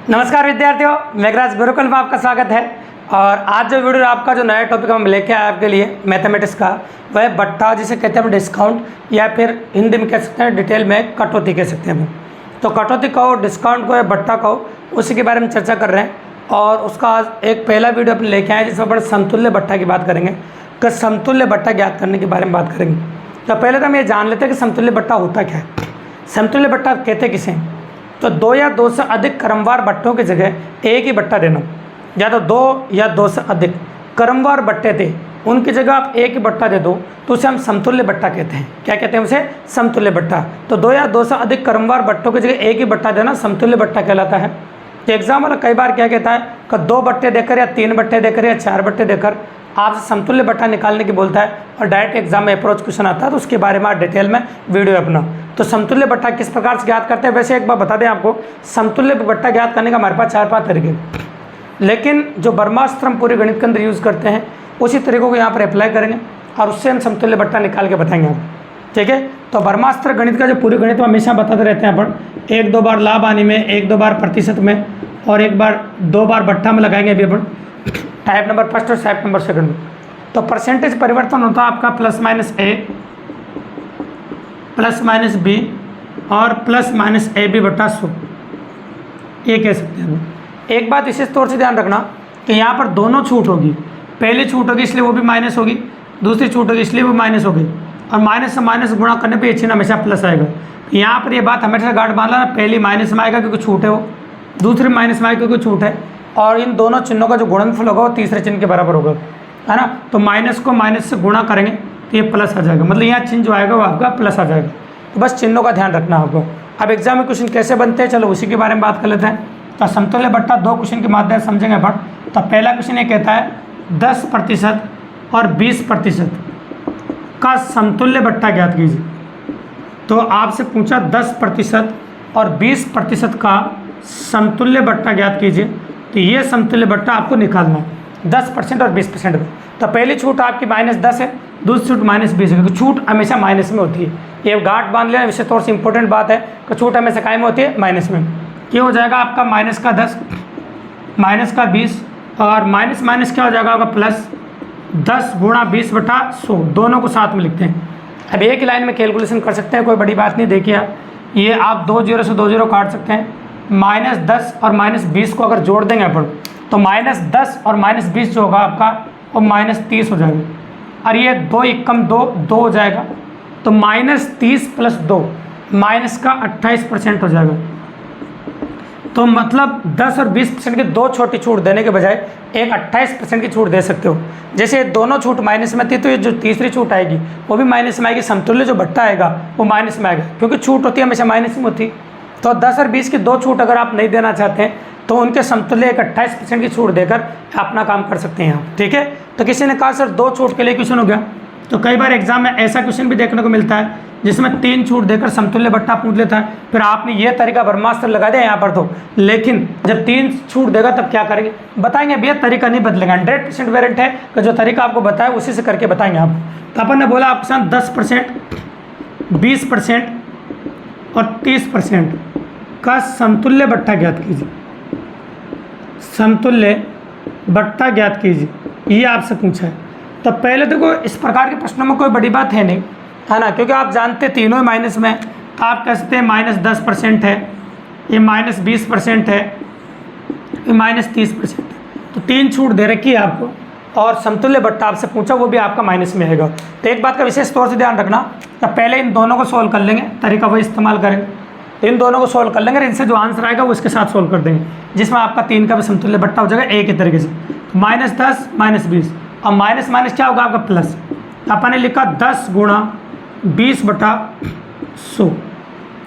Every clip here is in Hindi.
नमस्कार विद्यार्थियों, मेघराज गुरुकुल में आपका स्वागत है। और आज जो वीडियो आपका जो नया टॉपिक हम लेके आए आपके लिए मैथमेटिक्स का, वह है बट्टा, जिसे कहते हैं डिस्काउंट, या फिर हिंदी में कह सकते हैं डिटेल में कटौती कह सकते हैं। तो कटौती कहो, डिस्काउंट को या बट्टा कहो, उसी के बारे में चर्चा कर रहे हैं। और उसका आज एक पहला वीडियो अपने लेके आए जिसमें बड़े समतुल्य बट्टा की बात करेंगे, कि समतुल्य बट्टा ज्ञात करने के बारे में बात करेंगे। तो पहले तो हम ये जान लेते हैं कि समतुल्य बट्टा होता क्या है। समतुल्य बट्टा कहते किसे? तो दो या दो से अधिक क्रमवार बट्टों की जगह एक ही बट्टा देना, या तो दो या दो से अधिक क्रमवार बट्टे थे उनकी जगह आप एक ही बट्टा दे दो तो उसे हम समतुल्य बट्टा कहते हैं। क्या कहते हैं उसे? समतुल्य बट्टा। तो दो या दो से अधिक क्रमवार बट्टों की जगह एक ही बट्टा देना समतुल्य बट्टा कहलाता है। तो एग्जाम वाला कई बार क्या कहता है कि दो बट्टे देकर या तीन बट्टे देकर या चार बट्टे देकर आपसे समतुल्य बट्टा निकालने की बोलता है, और डायरेक्ट एग्जाम में अप्रोच क्वेश्चन आता है, तो उसके बारे में आप डिटेल में वीडियो अपना। तो समतुल्य बट्टा किस प्रकार से ज्ञात करते हैं, वैसे एक बार बता दें आपको, समतुल्य बट्टा ज्ञात करने का हमारे पास 4-5 तरीके, लेकिन जो ब्रह्मास्त्र हम पूरे गणित के अंदर यूज़ करते हैं उसी तरीकों को यहाँ पर अप्लाई करेंगे और उससे हम समतुल्य बट्टा निकाल के बताएंगे आप। ठीक है, तो ब्रह्मास्त्र गणित का जो पूरे गणित में हमेशा बताते रहते हैं अपन, 1-2 बार लाभ आने में, 1-2 बार प्रतिशत में, और 2 बार बट्टा में लगाएंगे अभी अपन, टाइप नंबर फर्स्ट और टाइप नंबर सेकंड में। तो परसेंटेज परिवर्तन होता है आपका प्लस माइनस ए, प्लस माइनस बी और प्लस माइनस ए बी बटा 100, ये कह सकते हैं। एक बात विशेष तौर से ध्यान रखना कि यहाँ पर दोनों छूट होगी, पहली छूट होगी इसलिए वो भी माइनस होगी, दूसरी छूट होगी इसलिए वो माइनस होगी, और माइनस से माइनस गुणा करने पे ये चिन्ह हमेशा प्लस आएगा। यहाँ पर ये बात हमेशा गार्ड मान लेना, पहली माइनस में आएगा क्योंकि छूट है वो, दूसरी माइनस में आएगा क्योंकि छूट है, और इन दोनों चिन्हों का जो गुणनफल होगा वो तीसरे चिन्ह के बराबर होगा, है ना। तो माइनस को माइनस से गुणा करेंगे तो ये प्लस आ जाएगा, मतलब यहाँ चिन्ह जो आएगा वो आपका प्लस आ जाएगा। तो बस चिन्हों का ध्यान रखना आपको। अब एग्जाम में क्वेश्चन कैसे बनते हैं, चलो उसी के बारे में बात कर लेते हैं। तो समतुल्य बट्टा 2 क्वेश्चन के माध्यम से समझेंगे अपन। तो पहला क्वेश्चन ये कहता है 10% और 20% का समतुल्य बट्टा ज्ञात कीजिए। तो आपसे पूछा 10% और 20% का समतुल्य बट्टा ज्ञात कीजिए। तो ये समतुल्य बट्टा आपको निकालना है 10% और 20% का। तो पहली छूट आपकी -10 है, दूसरी छूट -20 है, क्योंकि छूट हमेशा माइनस में होती है। ये गांठ बांध लेना, विशेष तौर से इंपॉर्टेंट बात है कि छूट हमेशा काय में होती है? माइनस में। क्या हो जाएगा आपका -10, -20, और माइनस क्या हो जाएगा आपका प्लस 10 गुणा 20 बटा 100, दोनों को साथ में लिखते हैं। अब एक ही लाइन में कैलकुलेशन कर सकते हैं, कोई बड़ी बात नहीं। देखिए आप, ये आप 2 0 से 2 0 काट सकते हैं। -10 और -20 को अगर जोड़ देंगे अपन तो -10 और -20 जो होगा आपका वो -30 हो जाएगा, और ये 2 एकम 2 हो जाएगा। तो -30 + 2 माइनस का 28% हो जाएगा। तो मतलब 10 और 20% की 2 छोटी छूट देने के बजाय एक 28% की छूट दे सकते हो। जैसे दोनों छूट माइनस में थी, तो ये जो तीसरी छूट आएगी वो भी माइनस में आएगी, समतुल्य जो बट्टा आएगा वो माइनस में आएगा, क्योंकि छूट होती है हमेशा माइनस में होती। तो 10 और 20 की 2 छूट अगर आप नहीं देना चाहते हैं तो उनके समतुल्य एक 28% की छूट देकर अपना काम कर सकते हैं आप। ठीक है, तो किसी ने कहा सर 2 छूट के लिए क्वेश्चन हो गया। तो कई बार एग्जाम में ऐसा क्वेश्चन भी देखने को मिलता है जिसमें 3 छूट देकर समतुल्य बट्टा पूछ लेता है। फिर आपने ये तरीका ब्रह्मास्त्र लगा दिया यहाँ पर, तो लेकिन जब 3 छूट देगा तब क्या करेंगे बताएंगे। भैया तरीका नहीं बदलेगा, 100% वारंट है कि जो तरीका आपको बताया उसी से करके बताएंगे आप। तो अपन ने बोला आपके साथ 10%, 20% और 30% का समतुल्य बट्टा ज्ञात कीजिए। समतुल्य बट्टा ज्ञात कीजिए, ये आपसे पूछा है। तो पहले देखो, इस प्रकार के प्रश्नों में कोई बड़ी बात है नहीं, है ना, क्योंकि आप जानते तीनों ही माइनस में। तो आप कह सकते हैं -10% है, ये -20% है, ये -30% है। तो 3 छूट दे रखी है आपको, और समतुल्य बट्टा आपसे पूछा वो भी आपका माइनस में आएगा। तो एक बात का विशेष तौर से ध्यान रखना, तो पहले इन दोनों को सोल्व कर लेंगे, तरीका वही इस्तेमाल करेंगे। तो इन दोनों को सोल्व कर लेंगे, इनसे जो आंसर आएगा वो इसके साथ सोल्व कर देंगे, जिसमें आपका 3 का भी समतुल्य बट्टा हो जाएगा एक ही तरीके से। तो -10 -20, और माइनस माइनस क्या होगा आपका प्लस। तो अपन ने लिखा 10 गुणा 20 बटा 100।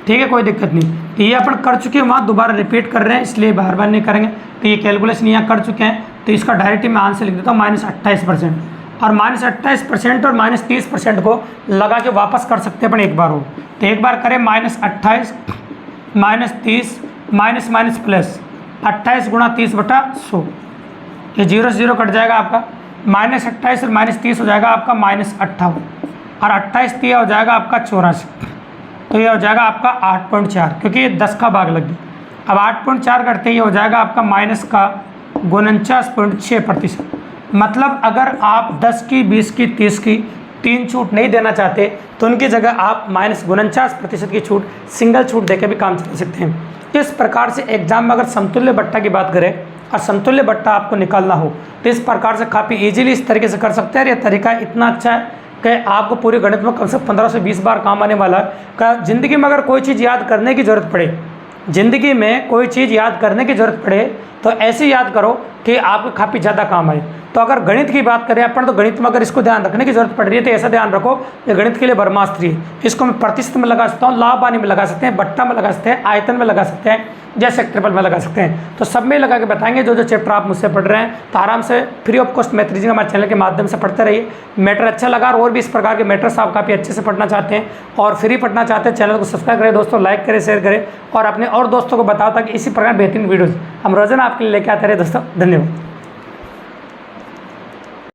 ठीक है, कोई दिक्कत नहीं। तो ये अपन कर चुके हैं, वहाँ दोबारा रिपीट कर रहे हैं, इसलिए बार बार नहीं करेंगे। तो ये कैलकुलेशन यहाँ कर चुके हैं, तो इसका डायरेक्ट मैं आंसर लिख देता हूँ -28%। और -28% और -30% को लगा के वापस कर सकते हैं अपन एक बार हो। तो एक बार करें -28 -30 माइनस माइनस प्लस 28 गुणा 30 बटा 100, ये 0 से 0 कट जाएगा आपका। -28 और -30 हो जाएगा आपका -58, और 28 दिया हो जाएगा आपका 84। तो ये हो जाएगा आपका 8.4, क्योंकि ये 10 का भाग लग गया। अब 8.4 करते ही हो जाएगा आपका माइनस का 49.6%। मतलब अगर आप 10 की, 20 की, 30 की 3 छूट नहीं देना चाहते तो उनकी जगह आप -49% की छूट, सिंगल छूट देकर भी काम चला सकते हैं। इस प्रकार से एग्जाम में अगर समतुल्य बट्टा की बात करें और समतुल्य बट्टा आपको निकालना हो तो इस प्रकार से काफ़ी इजीली इस तरीके से कर सकते हैं। ये तरीका इतना अच्छा है कि आपको पूरे गणित में कम से कम 15 से 20 बार काम आने वाला है। ज़िंदगी में अगर कोई चीज़ याद करने की ज़रूरत पड़े, ज़िंदगी में कोई चीज़ याद करने की ज़रूरत पड़े तो ऐसे याद करो कि आपको काफ़ी ज़्यादा काम आए। तो अगर गणित की बात करें अपन, तो गणित में अगर इसको ध्यान रखने की जरूरत पड़ रही है तो ऐसा ध्यान रखो कि गणित के लिए ब्रह्मास्त्र है। इसको मैं प्रतिशत में लगा सकता हूँ, लाभ हानि में लगा सकते हैं, बट्टा में लगा सकते हैं, आयतन में लगा सकते हैं, जैसे क्षेत्रफल में लगा सकते हैं। तो सब में लगा के बताएंगे। जो जो चैप्टर आप मुझसे पढ़ रहे हैं तो आराम से free of cost math reasoning हमारे चैनल के माध्यम से पढ़ते रहिए। मैटर अच्छा लगा और भी इस प्रकार के मैटर्स आप काफ़ी अच्छे से पढ़ना चाहते हैं और फ्री पढ़ना चाहते हैं, चैनल को सब्सक्राइब करें दोस्तों, लाइक करें, शेयर करें और अपने और दोस्तों को बताओ ताकि इसी प्रकार बेहतरीन वीडियोज़ हम रोजाना आपके लिए लेके आते रहे दोस्तों। धन्यवाद।